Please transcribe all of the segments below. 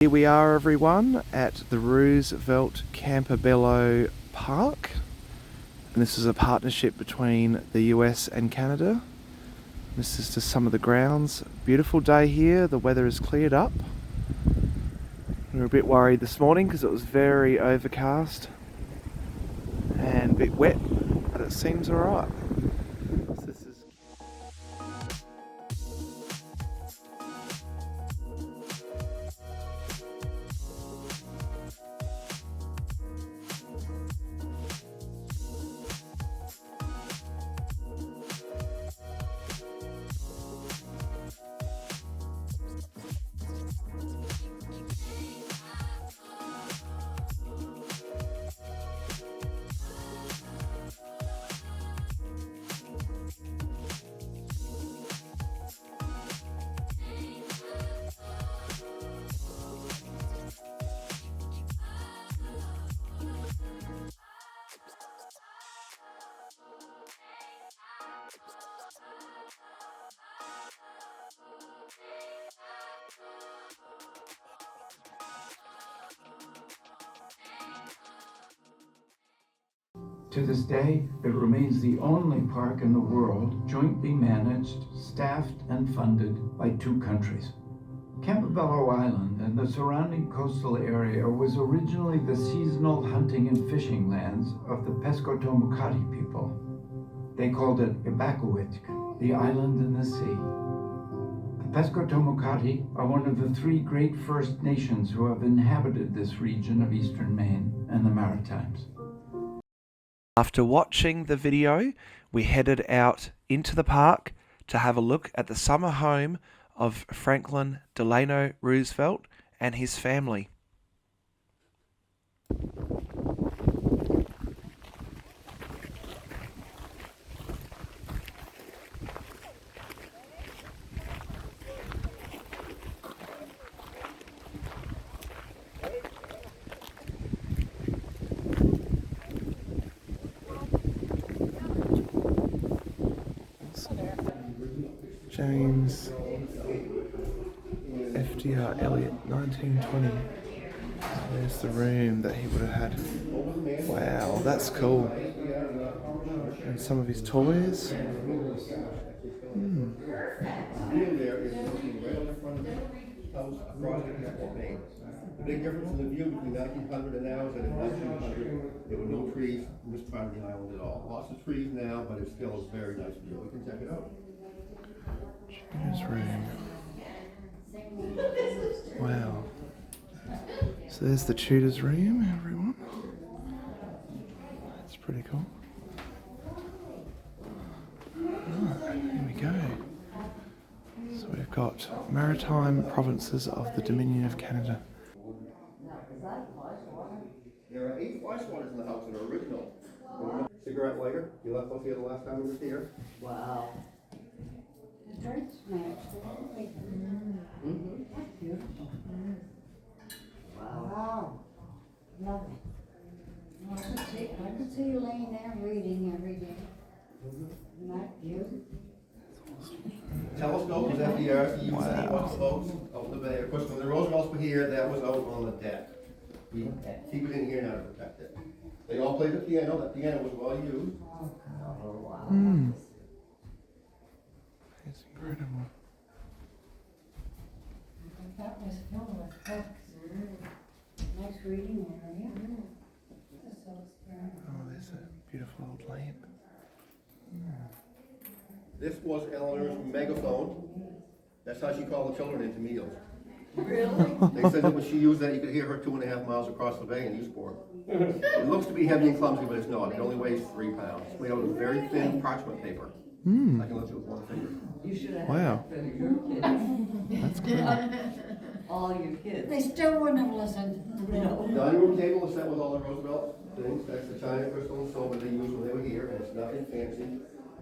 Here we are, everyone, at the Roosevelt Campobello Park, and this is a partnership between the US and Canada. This is just some of the grounds. Beautiful day here, the weather has cleared up. We were a bit worried this morning because it was very overcast and a bit wet, but it seems alright. To this day, it remains the only park in the world jointly managed, staffed, and funded by two countries. Campobello Island and the surrounding coastal area was originally the seasonal hunting and fishing lands of the Pescotomocati people. They called it Ibakuitk, the island in the sea. The Pescotomocati are one of the three great First Nations who have inhabited this region of eastern Maine and the Maritimes. After watching the video, we headed out into the park to have a look at the summer home of Franklin Delano Roosevelt and his family. James FDR Elliot, 1920. There's the room that he would have had. Wow, that's cool. And some of his toys. The big difference in the view between 1900 and now is that in 1900 there were no trees in this part of the island at all. Lots of trees now, but it still is a very nice view. We can check it out. Cheers room. Wow. So there's the tutor's room, everyone. That's pretty cool. Oh, here we go. So we've got Maritime Provinces of the Dominion of Canada. There are 8 fly swatters in the house that are original. Cigarette lighter. You left us here the last time we were here. Wow. The drinks match. Beautiful. Wow. Love it. I could see you laying there reading every day. Not you. Telescope was FDR. He used to watch the boats out in the bay. Of course, when the Roosevelts were here, that was out on the deck. We keep it in here now to protect it. They all played the piano. That piano was well used. Oh, wow. It's incredible. That was filled with books. Nice reading area. Oh, there's a beautiful old lamp. This was Eleanor's megaphone. That's how she called the children into meals. Really? They said that when she used that, you could hear her 2.5 miles across the bay in Eastport. It looks to be heavy and clumsy, but it's not. It only weighs 3 pounds. It's made out of very thin parchment paper. I can lift it with one finger. You should have Wow. had that for your kids. That's cool. All your kids. They still wouldn't have listened. No. Dining room table is set with all the Roosevelt things. That's the china, crystal, and silver they used when they were here, and it's nothing fancy.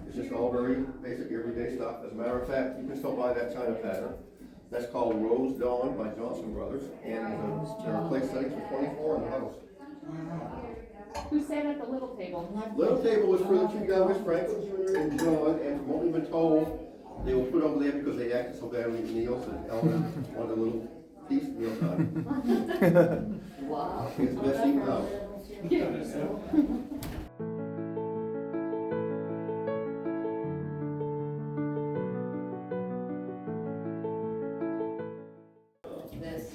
It's just all very basic, everyday stuff. As a matter of fact, you can still buy that china pattern. That's called Rose Dawn by Johnson Brothers, and there are place settings for 24 in the house. Who sat at the little table? Little table was for the two youngest, Franklin Jr. and John, and from what we've been told, they were put over there because they acted so badly with Niels and Eleanor wanted a little piece, mealtime. Wow. It's the best eating out. This.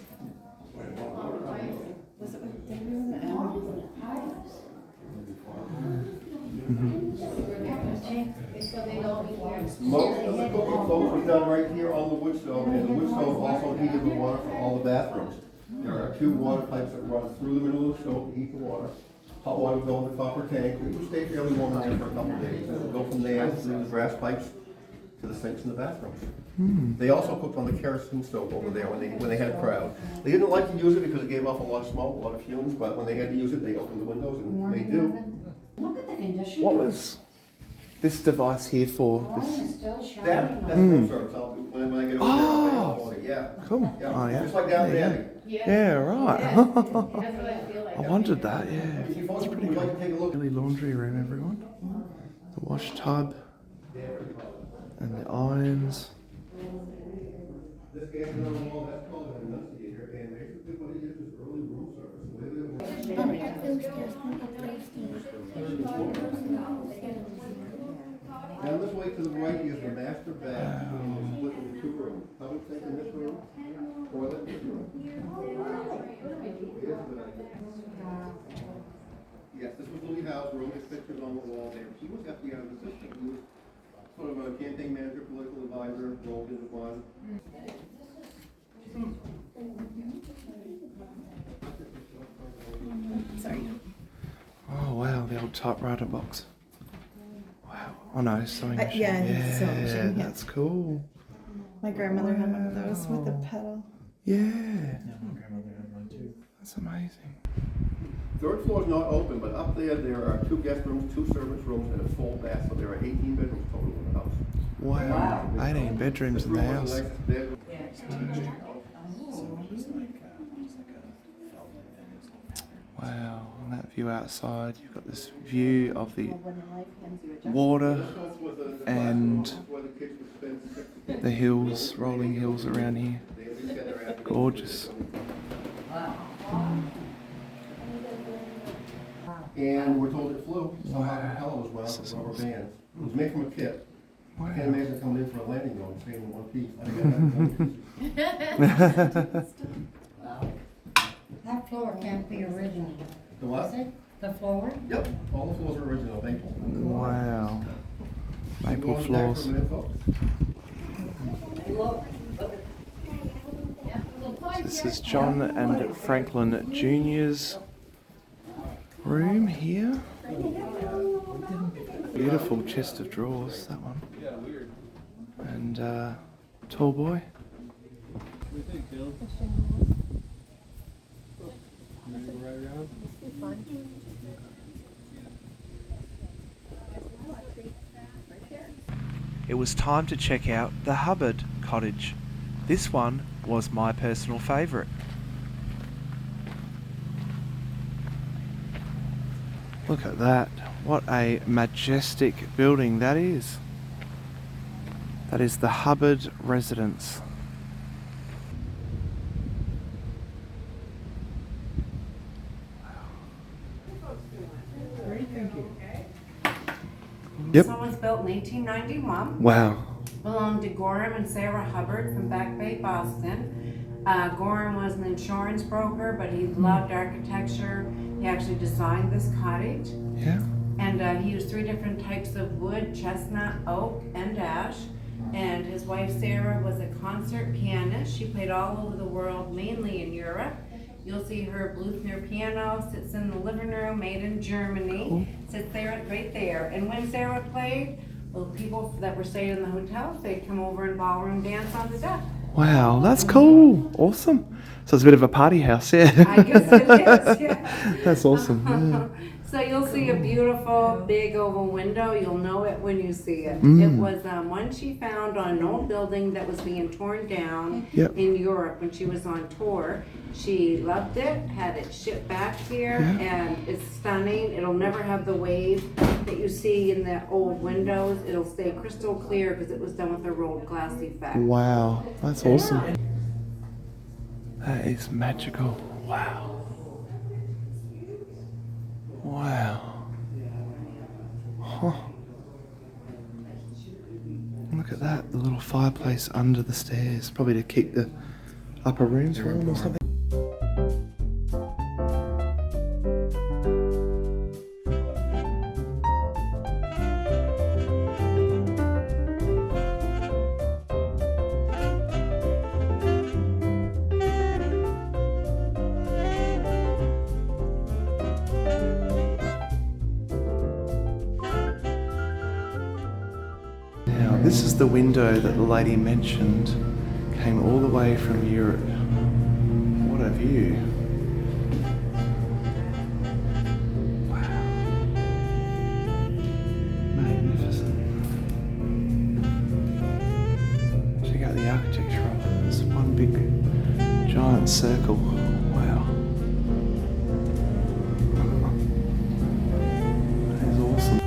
Most of the cooking folks was done right here on the wood stove, and the wood stove also heated the water for all the bathrooms. There are 2 water pipes that run through the middle of the stove to heat the water. Hot water would go in the copper tank. It would stay fairly warm in there for a couple of days, and it would go from there through the brass pipes to the sinks in the bathrooms. They also cooked on the kerosene stove over there when they had a crowd. They didn't like to use it because it gave off a lot of smoke, a lot of fumes, but when they had to use it, they opened the windows, and they do. Look at the condition. What was this device here for? Oh, This, it's still shining. That's room service. When I get over there, I'll order it. Yeah. cool. Yeah. Oh yeah. Just like down Yeah, there. Yeah, right. That's what I feel like. I wondered that, yeah. If you folks would like to take a look. Really laundry room, everyone. The wash tub and the irons. This gas is on the wall, that's called an enunciator, and basically what it is early room service. The way they work. Now this way to the right is the master bath, split into 2 rooms. I would take in this room, toilet, this room. Yes, this was Louis Howe's room, his picture's on the wall there. He was FDR's assistant. He was sort of a campaign manager, political advisor, rolled into one. Sorry. Oh wow, the old typewriter box. Wow. Oh no, sewing machine. Yeah, I think it's a sewing machine, yeah. That's cool. My grandmother had one of those with a pedal. Yeah. Yeah, my grandmother had one too. That's amazing. 3rd floor is not open, but up there are 2 guest rooms, 2 servants' rooms, and a full bath, so there are 18 bedrooms total in the house. Wow. 18 bedrooms in the This room was house. nicest bedroom. Wow. And that view outside, you've got this view of the water and the hills, rolling hills around here. Gorgeous. And we're told it flew, so Wow. how the hell was This wound is with rubber awesome. bands. It was made from a kit. I can't Wow. imagine coming in for a landing zone and staying in one piece. I think I got that. That floor can't be original. The what? Is it? The floor? Yep, all the floors are original, maple. Wow. Go Maple on back floors. for a minute, folks. This is John and Franklin Jr.'s room here. Beautiful chest of drawers, that one. And tall boy. It was time to check out the Hubbard Cottage. This one was my personal favourite. Look at that. What a majestic building that is. That is the Hubbard Residence. Yep. This one was built in 1891. Wow. Belonged to Gorham and Sarah Hubbard from Back Bay, Boston. Gorham was an insurance broker, but he loved architecture. He actually designed this cottage. Yeah. And he used 3 different types of wood: chestnut, oak, and ash. And his wife Sarah was a concert pianist. She played all over the world, mainly in Europe. You'll see her Bluthner piano sits in the living room, made in Germany. Cool. Sits there, right there. And when Sarah played, well, people that were staying in the hotels, they'd come over and ballroom dance on the deck. Wow, that's cool. Awesome. So it's a bit of a party house, yeah. I guess it is, yeah. That's awesome. Yeah. So you'll see a beautiful big oval window. You'll know it when you see it. Mm. It was one she found on an old building that was being torn down Yep. in Europe when she was on tour. She loved it, had it shipped back here, Yeah. and it's stunning. It'll never have the wave that you see in the old windows. It'll stay crystal clear because it was done with a rolled glass effect. Wow, that's awesome. That is magical. Wow. Wow. Huh. Look at that, the little fireplace under the stairs, probably to keep the upper rooms warm or something. Now, this is the window that the lady mentioned came all the way from Europe. What a view. Wow. Magnificent. Check out the architecture of it. It's one big giant circle. Wow. That is awesome.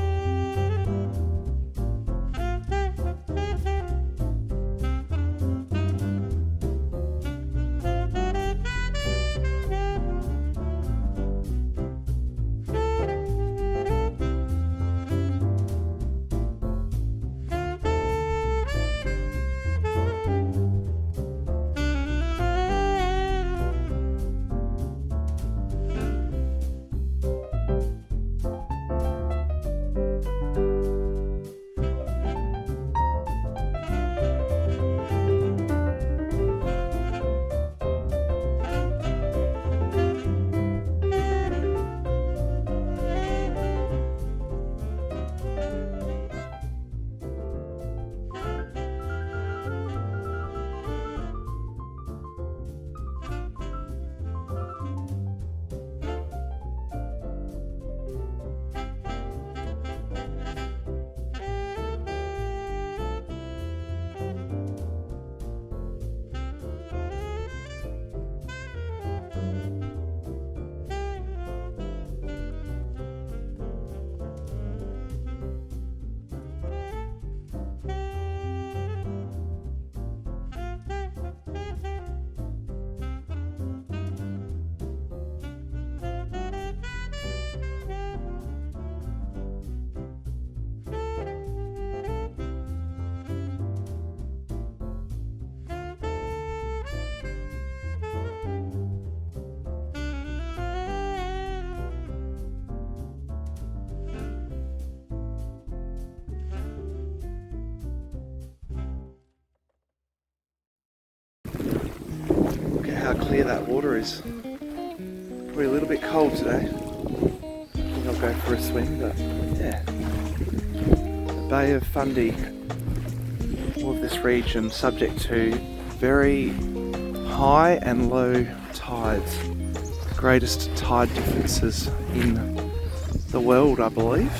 How clear that water is. Probably a little bit cold today. I think I'll go for a swim, but yeah. The Bay of Fundy, all of this region subject to very high and low tides. The greatest tide differences in the world, I believe.